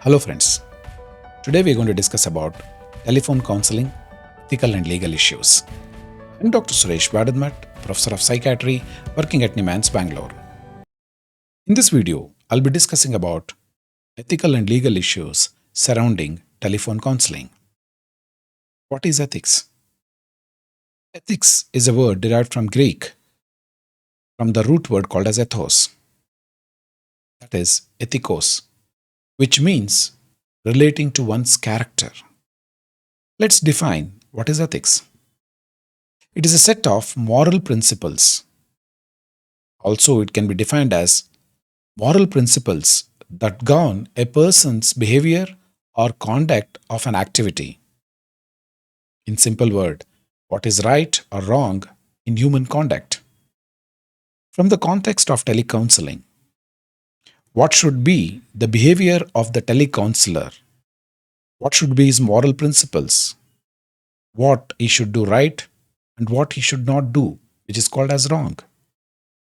Hello friends, today we are going to discuss about telephone counseling, ethical and legal issues. I'm Dr. Suresh Vadadmat, Professor of Psychiatry working at NIMANS, Bangalore. In this video, I'll be discussing about ethical and legal issues surrounding telephone counseling. What is ethics? Ethics is a word derived from Greek, from the root word called as ethos, that is ethikos, which means relating to one's character. Let's define what is ethics. It is a set of moral principles. Also, it can be defined as moral principles that govern a person's behavior or conduct of an activity. In simple word, what is right or wrong in human conduct. From the context of telecounseling, what should be the behavior of the telecounselor? What should be his moral principles? What he should do right and what he should not do, which is called as wrong.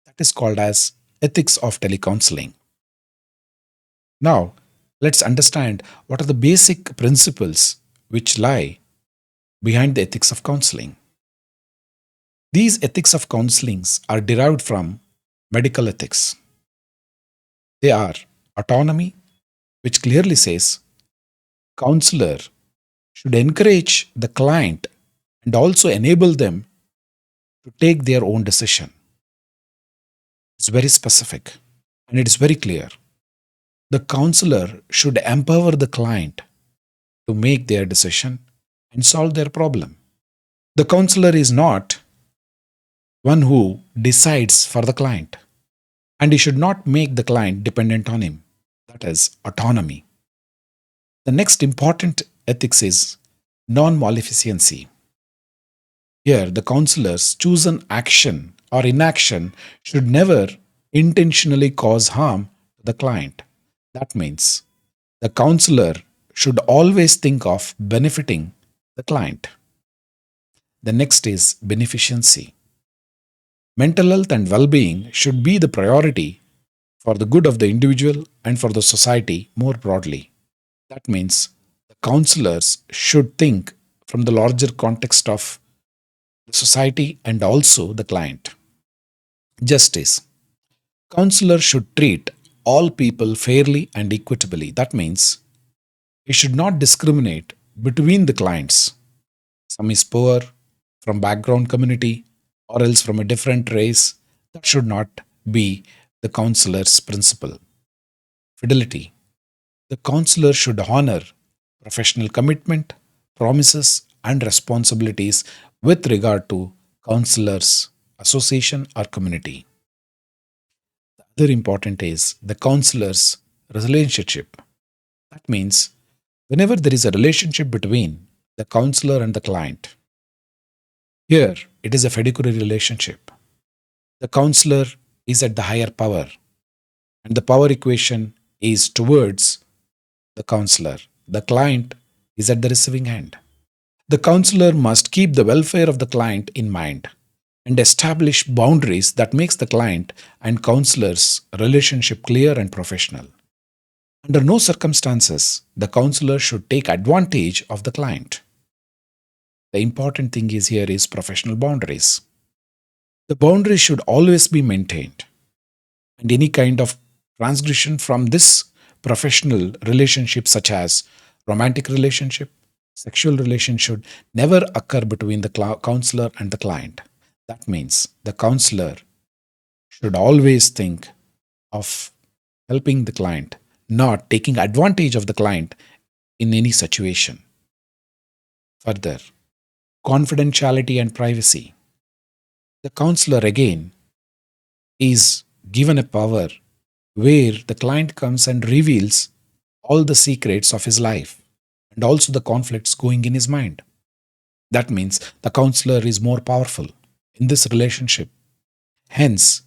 That is called as ethics of telecounseling. Now, let's understand what are the basic principles which lie behind the ethics of counseling. These ethics of counselings are derived from medical ethics. They are autonomy, which clearly says counselor should encourage the client and also enable them to take their own decision. It's very specific and it is very clear. The counselor should empower the client to make their decision and solve their problem. The counselor is not one who decides for the client, and he should not make the client dependent on him. That is autonomy. The next important ethics is non-maleficency. Here, the counselor's chosen action or inaction should never intentionally cause harm to the client. That means the counselor should always think of benefiting the client. The next is beneficency. Mental health and well-being should be the priority for the good of the individual and for the society more broadly. That means the counselors should think from the larger context of the society and also the client. Justice. Counselor should treat all people fairly and equitably. That means he should not discriminate between the clients. Some is poor, from background community, or else from a different race. That should not be the counselor's principle. Fidelity. The counselor should honor professional commitment, promises, and responsibilities with regard to counselors, association, or community. The other important is the counselor's relationship. That means whenever there is a relationship between the counselor and the client, here it is a fiduciary relationship. The counselor is at the higher power, and the power equation is towards the counselor. The client is at the receiving end. The counselor must keep the welfare of the client in mind and establish boundaries that makes the client and counselor's relationship clear and professional. Under no circumstances the counselor should take advantage of the client. The important thing is here is professional boundaries. The boundaries should always be maintained, and any kind of transgression from this professional relationship, such as romantic relationship, sexual relation, should never occur between the counselor and the client. That means the counselor should always think of helping the client, not taking advantage of the client in any situation. Further, confidentiality and privacy. The counselor again is given a power where the client comes and reveals all the secrets of his life and also the conflicts going in his mind. That means the counselor is more powerful in this relationship. Hence,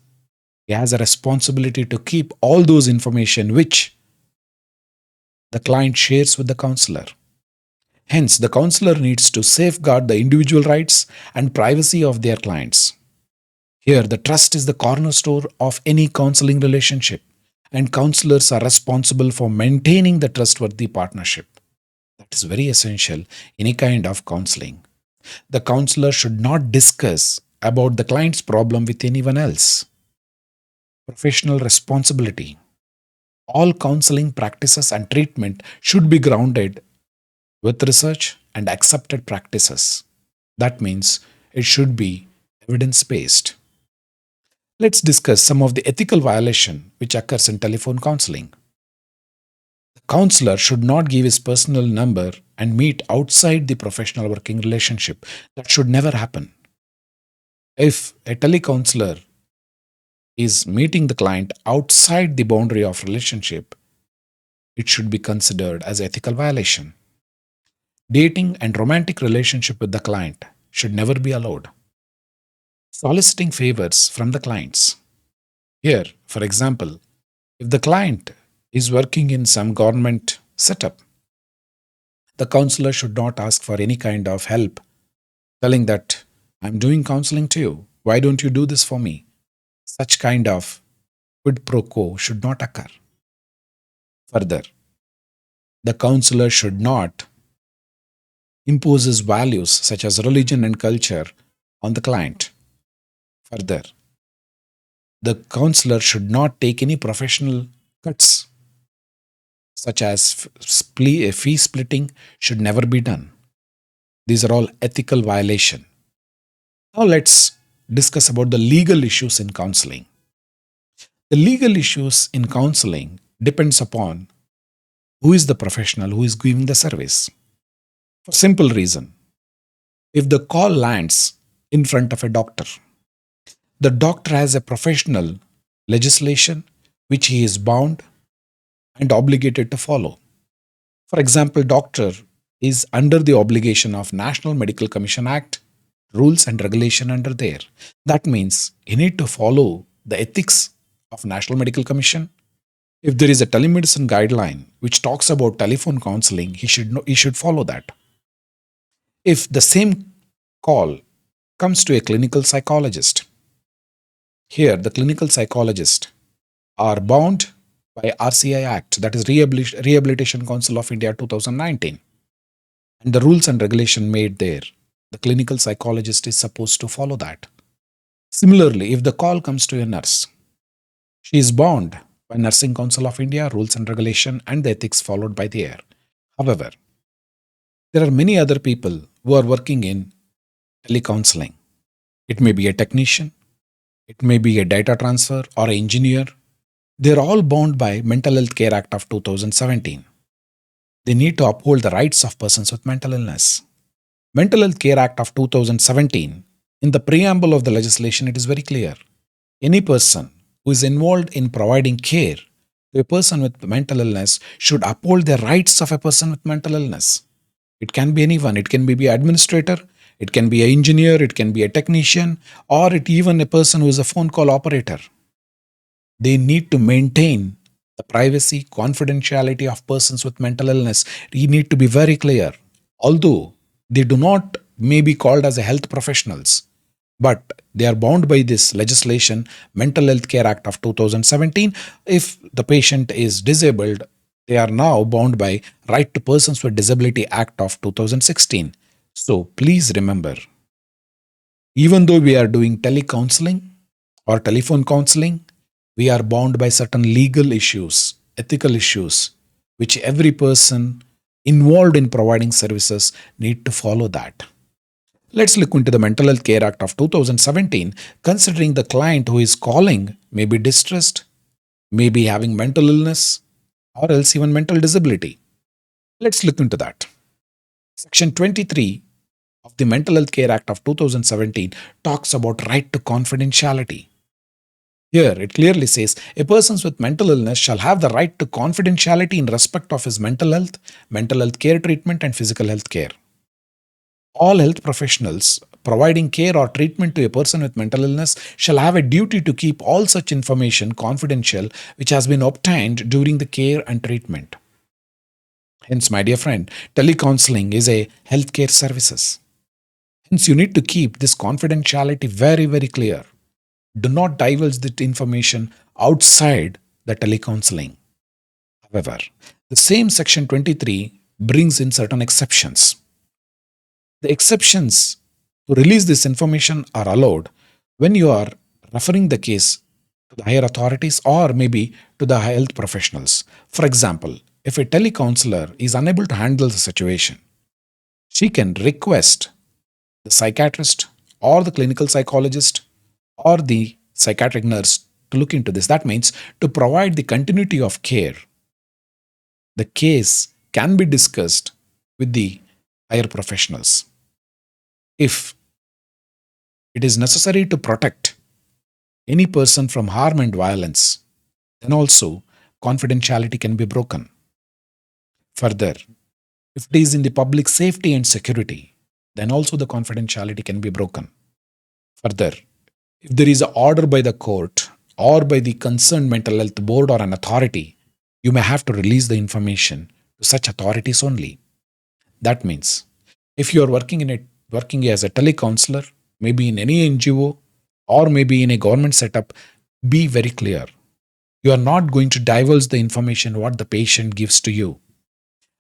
he has a responsibility to keep all those information which the client shares with the counselor. Hence, the counselor needs to safeguard the individual rights and privacy of their clients. Here, the trust is the cornerstone of any counseling relationship, and counselors are responsible for maintaining the trustworthy partnership. That is very essential in any kind of counseling. The counselor should not discuss about the client's problem with anyone else. Professional responsibility. All counseling practices and treatment should be grounded with research and accepted practices. That means it should be evidence based. Let's discuss some of the ethical violation which occurs in telephone counseling. The counselor should not give his personal number and meet outside the professional working relationship. That should never happen. If a telecounselor is meeting the client outside the boundary of relationship, it should be considered as ethical violation. Dating and romantic relationship with the client should never be allowed. Soliciting favors from the clients. Here, for example, if the client is working in some government setup, the counselor should not ask for any kind of help, telling that I'm doing counseling to you. Why don't you do this for me? Such kind of quid pro quo should not occur. Further, the counselor should not impose his values such as religion and culture on the client. Further, the counselor should not take any professional cuts such as fee splitting should never be done. These are all ethical violation. Now let's discuss about the legal issues in counseling. The legal issues in counseling depends upon who is the professional who is giving the service. For simple reason, if the call lands in front of a doctor, the doctor has a professional legislation which he is bound and obligated to follow. For example, doctor is under the obligation of National Medical Commission Act, rules and regulation under there. That means he need to follow the ethics of National Medical Commission. If there is a telemedicine guideline which talks about telephone counseling, he should follow that. If the same call comes to a clinical psychologist, here the clinical psychologists are bound by RCI Act, that is Rehabilitation Council of India 2019, and the rules and regulation made there. The clinical psychologist is supposed to follow that. Similarly, if the call comes to a nurse, she is bound by Nursing Council of India, rules and regulation, and the ethics followed by there. However, there are many other people who are working in telecounseling. It may be a technician, it may be a data transfer or an engineer. They are all bound by Mental Health Care Act of 2017. They need to uphold the rights of persons with mental illness. Mental Health Care Act of 2017, in the preamble of the legislation, it is very clear. Any person who is involved in providing care to a person with mental illness should uphold the rights of a person with mental illness. It can be anyone. It can be an administrator, it can be an engineer, it can be a technician, or even a person who is a phone call operator. They need to maintain the privacy, confidentiality of persons with mental illness. We need to be very clear. Although they do not may be called as a health professionals, but they are bound by this legislation, Mental Health Care Act of 2017. If the patient is disabled, they are now bound by Right to Persons with Disability Act of 2016. So please remember, even though we are doing telecounseling or telephone counseling, we are bound by certain legal issues, ethical issues, which every person involved in providing services need to follow that. Let's look into the Mental Health Care Act of 2017, considering the client who is calling may be distressed, may be having mental illness, or else even mental disability. Let's look into that. Section 23 of the Mental Health Care Act of 2017 talks about right to confidentiality. Here, it clearly says a person with mental illness shall have the right to confidentiality in respect of his mental health care treatment, and physical health care. All health professionals providing care or treatment to a person with mental illness shall have a duty to keep all such information confidential which has been obtained during the care and treatment. Hence, my dear friend, telecounseling is a healthcare services. Hence, you need to keep this confidentiality very, very clear. Do not divulge that information outside the telecounseling. However, the same Section 23 brings in certain exceptions. The exceptions to release this information are allowed when you are referring the case to the higher authorities or maybe to the health professionals. For example, if a telecounselor is unable to handle the situation, she can request the psychiatrist or the clinical psychologist or the psychiatric nurse to look into this. That means to provide the continuity of care, the case can be discussed with the higher professionals. If it is necessary to protect any person from harm and violence, then also confidentiality can be broken. Further, if it is in the public safety and security, then also the confidentiality can be broken. Further, if there is an order by the court or by the concerned mental health board or an authority, you may have to release the information to such authorities only. That means if you are working as a telecounselor, maybe in any NGO or maybe in a government setup, be very clear. You are not going to divulge the information what the patient gives to you.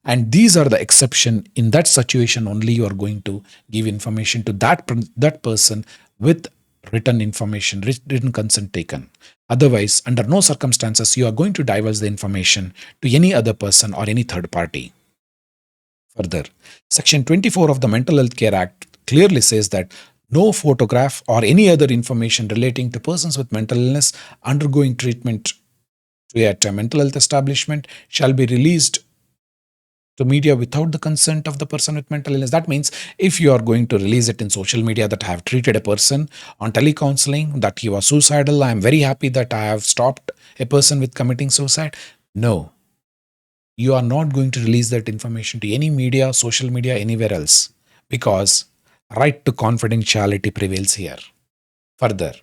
And these are the exception. In that situation only you are going to give information to that person with written information, written consent taken. Otherwise, under no circumstances you are going to divulge the information to any other person or any third party. Further, Section 24 of the Mental Health Care Act clearly says that no photograph or any other information relating to persons with mental illness undergoing treatment at a mental health establishment shall be released to media without the consent of the person with mental illness. That means if you are going to release it in social media that I have treated a person on telecounseling, that he was suicidal, I am very happy that I have stopped a person with committing suicide. No, you are not going to release that information to any media, social media, anywhere else, because right to confidentiality prevails here. Further,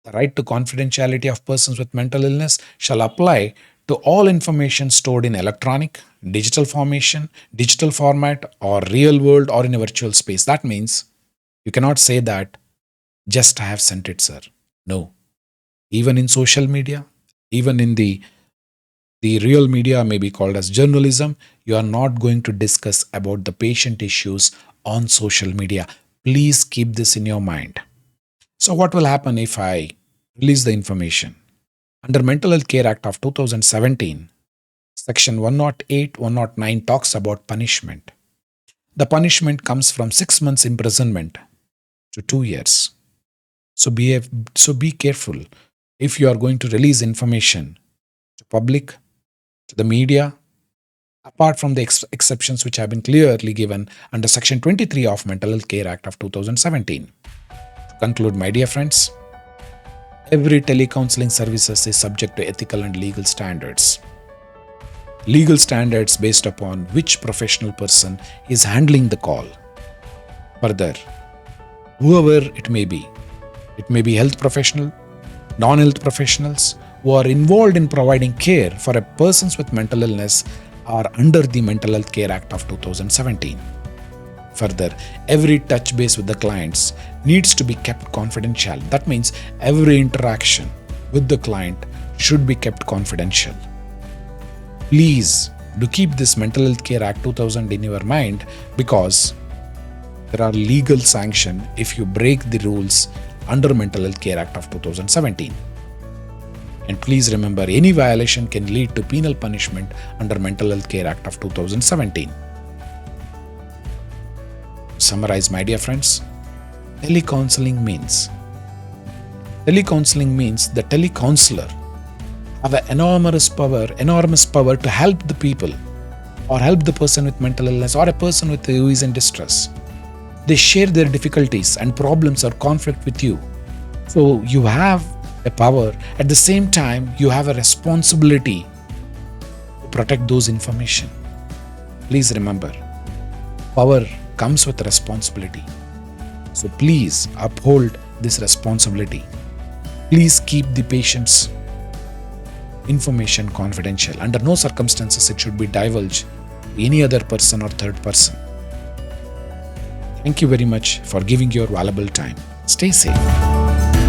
the right to confidentiality of persons with mental illness shall apply to all information stored in electronic, digital format, or real world or in a virtual space. That means you cannot say that just I have sent it, sir. No. Even in social media, even in the real media may be called as journalism, you are not going to discuss about the patient issues on social media. Please keep this in your mind. So what will happen if I release the information? Under Mental Health Care Act of 2017, Section 108, 109 talks about punishment. The punishment comes from 6 months imprisonment to 2 years. So be careful if you are going to release information to public, to the media, apart from the exceptions which have been clearly given under Section 23 of Mental Health Care Act of 2017. To conclude, my dear friends, every telecounseling services is subject to ethical and legal standards. Legal standards based upon which professional person is handling the call. Further, whoever it may be health professional, non-health professionals who are involved in providing care for a persons with mental illness are under the Mental Health Care Act of 2017. Further, every touch base with the clients needs to be kept confidential. That means every interaction with the client should be kept confidential. Please do keep this Mental Health Care Act 2000 in your mind, because there are legal sanction if you break the rules under Mental Health Care Act of 2017. And please remember, any violation can lead to penal punishment under Mental Health Care Act of 2017. Summarize, my dear friends, telecounseling means the telecounselor have an enormous power to help the people or help the person with mental illness or a person who is in distress. They share their difficulties and problems or conflict with you. So you have a power. At the same time, you have a responsibility to protect those information. Please remember, power comes with responsibility. So please uphold this responsibility. Please keep the patient's information confidential. Under no circumstances it should be divulged to any other person or third person. Thank you very much for giving your valuable time. Stay safe.